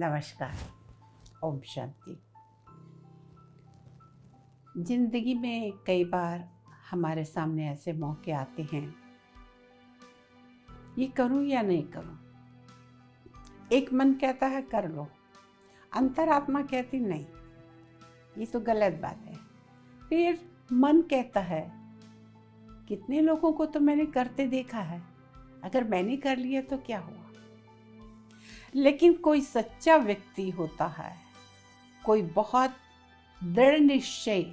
नमस्कार। ओम शांति। जिंदगी में कई बार हमारे सामने ऐसे मौके आते हैं, ये करूं या नहीं करूं। एक मन कहता है कर लो, अंतरात्मा कहती नहीं, ये तो गलत बात है। फिर मन कहता है कितने लोगों को तो मैंने करते देखा है, अगर मैंने कर लिया तो क्या हुआ। लेकिन कोई सच्चा व्यक्ति होता है, कोई बहुत दृढ़ निश्चय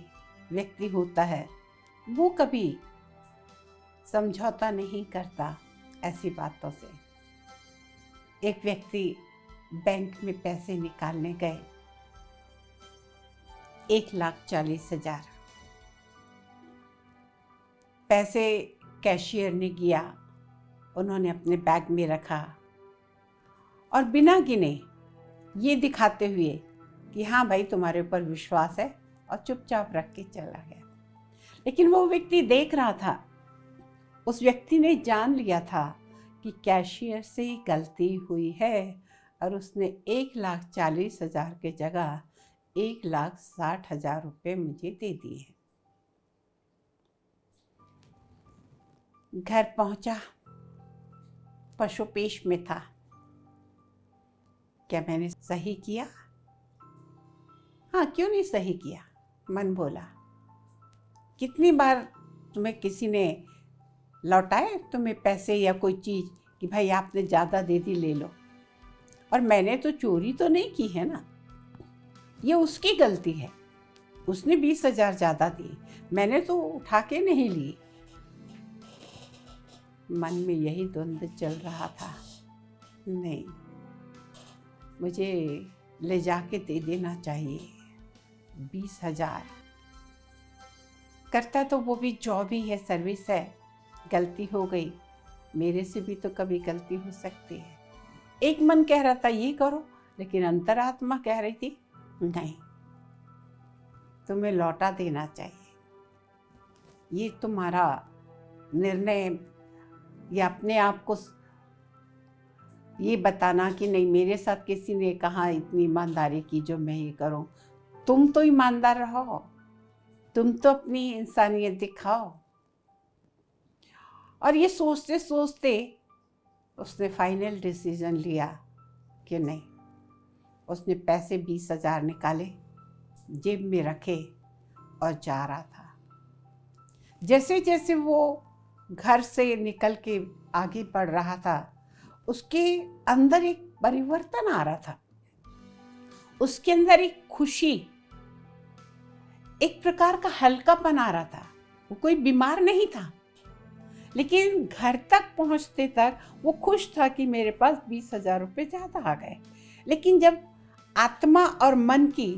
व्यक्ति होता है, वो कभी समझौता नहीं करता ऐसी बातों से। एक व्यक्ति बैंक में पैसे निकालने गए, 1,40,000 पैसे कैशियर ने किया, उन्होंने अपने बैग में रखा और बिना गिने ये दिखाते हुए कि हाँ भाई तुम्हारे ऊपर विश्वास है, और चुपचाप रख के चला गया। लेकिन वो व्यक्ति देख रहा था, उस व्यक्ति ने जान लिया था कि कैशियर से गलती हुई है और उसने 1,40,000 के जगह 1,60,000 रुपये मुझे दे दिए। घर पहुंचा, पशुपेश में था। क्या मैंने सही किया? हाँ, क्यों नहीं सही किया? मन बोला। कितनी बार तुम्हें किसी ने लौटाए तुम्हें पैसे या कोई चीज़ कि भाई आपने ज़्यादा दे दी, ले लो। और मैंने तो चोरी तो नहीं की है ना, ये उसकी गलती है, उसने 20,000 ज़्यादा दी, मैंने तो उठा के नहीं ली। मन में यही द्वंद्व चल रहा था। नहीं, मुझे ले जाके दे देना चाहिए 20,000। करता तो वो भी जॉब ही है, सर्विस है, गलती हो गई, मेरे से भी तो कभी गलती हो सकती है। एक मन कह रहा था ये करो, लेकिन अंतरात्मा कह रही थी नहीं, तुम्हें लौटा देना चाहिए। ये तुम्हारा निर्णय, या अपने आप को ये बताना कि नहीं, मेरे साथ किसी ने कहा इतनी ईमानदारी की जो मैं ये करूं। तुम तो ईमानदार रहो, तुम तो अपनी इंसानियत दिखाओ। और ये सोचते सोचते उसने फाइनल डिसीजन लिया कि नहीं। उसने पैसे 20,000 निकाले, जेब में रखे और जा रहा था। जैसे जैसे वो घर से निकल के आगे बढ़ रहा था, उसके अंदर एक परिवर्तन आ रहा था। उसके अंदर एक खुशी, एक प्रकार का हल्कापन आ रहा था। वो कोई बीमार नहीं था, लेकिन घर तक पहुंचते तक वो खुश था कि मेरे पास 20,000 रुपये ज़्यादा आ गए। लेकिन जब आत्मा और मन की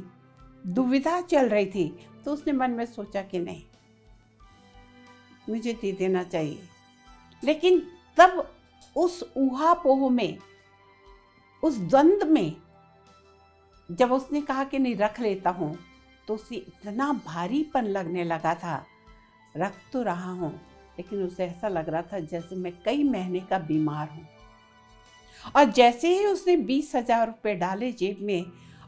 दुविधा चल रही थी, तो उसने मन में सोचा कि नहीं, मुझे दे देना चाहिए। लेकिन तब उस ऊहापोह में, उस द्वंद्व में, जब उसने कहा कि नहीं रख लेता हूँ, तो उसे इतना भारीपन लगने लगा था। रख तो रहा हूँ, लेकिन उसे ऐसा लग रहा था जैसे मैं कई महीने का बीमार हूँ। और जैसे ही उसने 20,000 रुपये डाले जेब में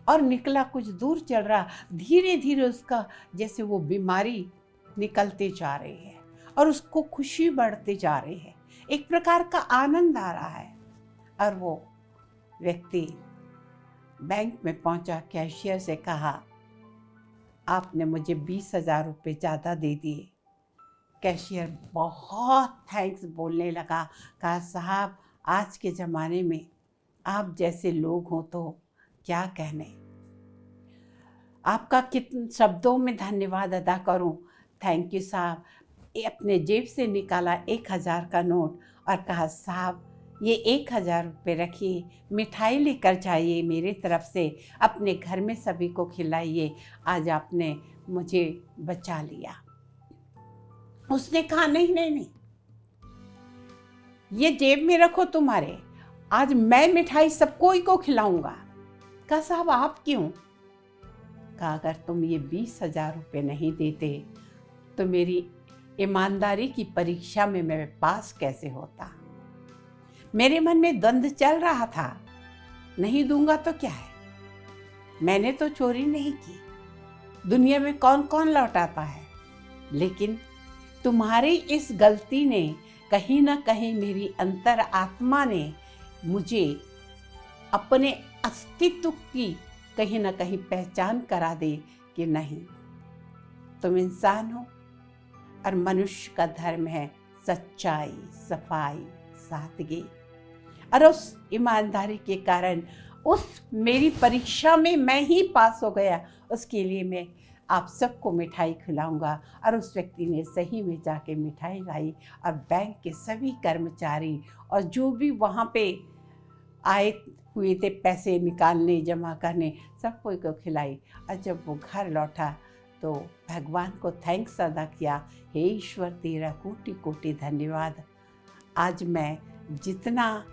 और निकला, कुछ दूर चल रहा, धीरे धीरे उसका जैसे वो बीमारी निकलते जा रही है और उसको खुशी बढ़ते जा रही है, एक प्रकार का आनंद आ रहा है। और वो व्यक्ति बैंक में पहुंचा, कैशियर से कहा आपने मुझे 20,000 रुपये ज़्यादा दे दिए। कैशियर बहुत थैंक्स बोलने लगा, कहा साहब आज के ज़माने में आप जैसे लोग हो तो क्या कहने, आपका कितने शब्दों में धन्यवाद अदा करूं। थैंक यू साहब। अपने जेब से निकाला 1,000 का नोट और कहा साहब ये 1,000 रुपये रखिए, मिठाई लेकर जाइए मेरे तरफ से, अपने घर में सभी को खिलाइए, आज आपने मुझे बचा लिया। उसने कहा नहीं नहीं नहीं, ये जेब में रखो तुम्हारे, आज मैं मिठाई सबको ही को खिलाऊंगा। कहा साहब आप क्यों? कहा अगर तुम ये 20,000 रुपये नहीं देते तो मेरी ईमानदारी की परीक्षा में मैं पास कैसे होता। मेरे मन में द्वंद्व चल रहा था, नहीं दूंगा तो क्या है, मैंने तो चोरी नहीं की, दुनिया में कौन कौन लौटाता है, लेकिन तुम्हारी इस गलती ने कहीं ना कहीं मेरी अंतर आत्मा ने मुझे अपने अस्तित्व की कहीं ना कहीं पहचान करा दे कि नहीं, तुम इंसान हो और मनुष्य का धर्म है सच्चाई, सफाई, सादगी। और उस ईमानदारी के कारण उस मेरी परीक्षा में मैं ही पास हो गया, उसके लिए मैं आप सबको मिठाई खिलाऊंगा। और उस व्यक्ति ने सही में जाके मिठाई लाई और बैंक के सभी कर्मचारी और जो भी वहाँ पे आए हुए थे पैसे निकालने, जमा करने, सबको को खिलाई। और जब वो घर लौटा तो भगवान को थैंक्स अदा किया, हे ईश्वर तेरा कोटि कोटि धन्यवाद। आज मैं जितना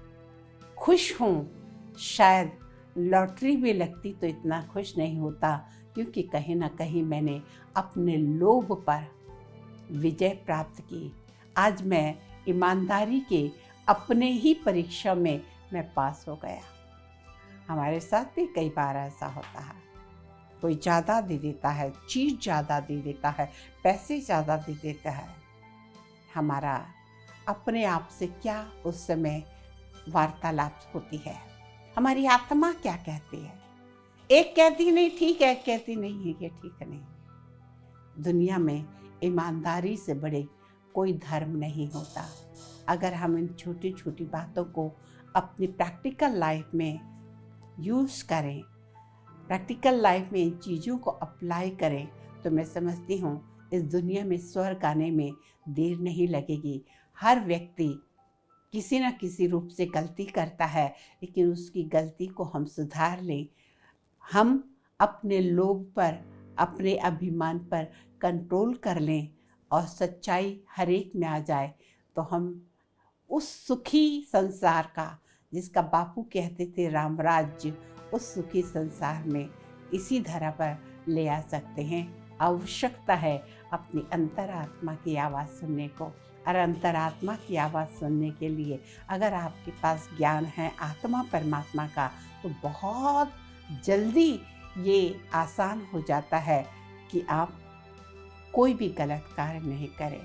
खुश हूँ, शायद लॉटरी भी लगती तो इतना खुश नहीं होता, क्योंकि कहीं ना कहीं मैंने अपने लोभ पर विजय प्राप्त की। आज मैं ईमानदारी के अपने ही परीक्षा में मैं पास हो गया। हमारे साथ भी कई बार ऐसा होता है, कोई ज़्यादा दे देता है, चीज़ ज़्यादा दे देता है, पैसे ज़्यादा दे देता है। हमारा अपने आप से क्या उस समय वार्तालाप होती है, हमारी आत्मा क्या कहती है। एक कहती नहीं ठीक है, एक कहती नहीं है कि ठीक नहीं। दुनिया में ईमानदारी से बड़े कोई धर्म नहीं होता। अगर हम इन छोटी छोटी बातों को अपनी प्रैक्टिकल लाइफ में यूज़ करें, प्रैक्टिकल लाइफ में इन चीज़ों को अप्लाई करें, तो मैं समझती हूँ इस दुनिया में स्वर्ग आने में देर नहीं लगेगी। हर व्यक्ति किसी न किसी रूप से गलती करता है, लेकिन उसकी गलती को हम सुधार लें, हम अपने लोभ पर, अपने अभिमान पर कंट्रोल कर लें और सच्चाई हर एक में आ जाए, तो हम उस सुखी संसार का, जिसका बापू कहते थे राम राज्य, उस सुखी संसार में इसी धरा पर ले आ सकते हैं। आवश्यकता है अपनी अंतरात्मा की आवाज़ सुनने को। और अंतरात्मा की आवाज़ सुनने के लिए अगर आपके पास ज्ञान है आत्मा परमात्मा का, तो बहुत जल्दी ये आसान हो जाता है कि आप कोई भी गलत कार्य नहीं करें।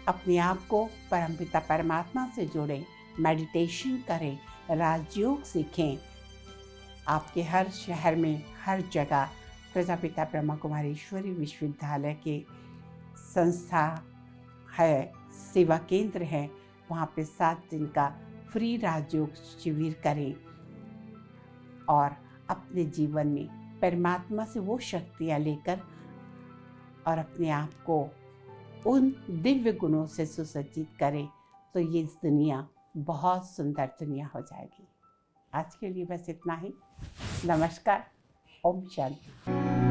अपने आप को परमपिता परमात्मा से जोड़ें, मेडिटेशन करें, राजयोग सीखें। आपके हर शहर में, हर जगह प्रजापिता ब्रह्मा कुमारी ईश्वरी विश्वविद्यालय के संस्था है, सेवा केंद्र है, वहाँ पे 7 दिन का फ्री राजयोग शिविर करें और अपने जीवन में परमात्मा से वो शक्तियाँ लेकर और अपने आप को उन दिव्य गुणों से सुसज्जित करें, तो ये दुनिया बहुत सुंदर दुनिया हो जाएगी। आज के लिए बस इतना ही। नमस्कार। ओम शांति।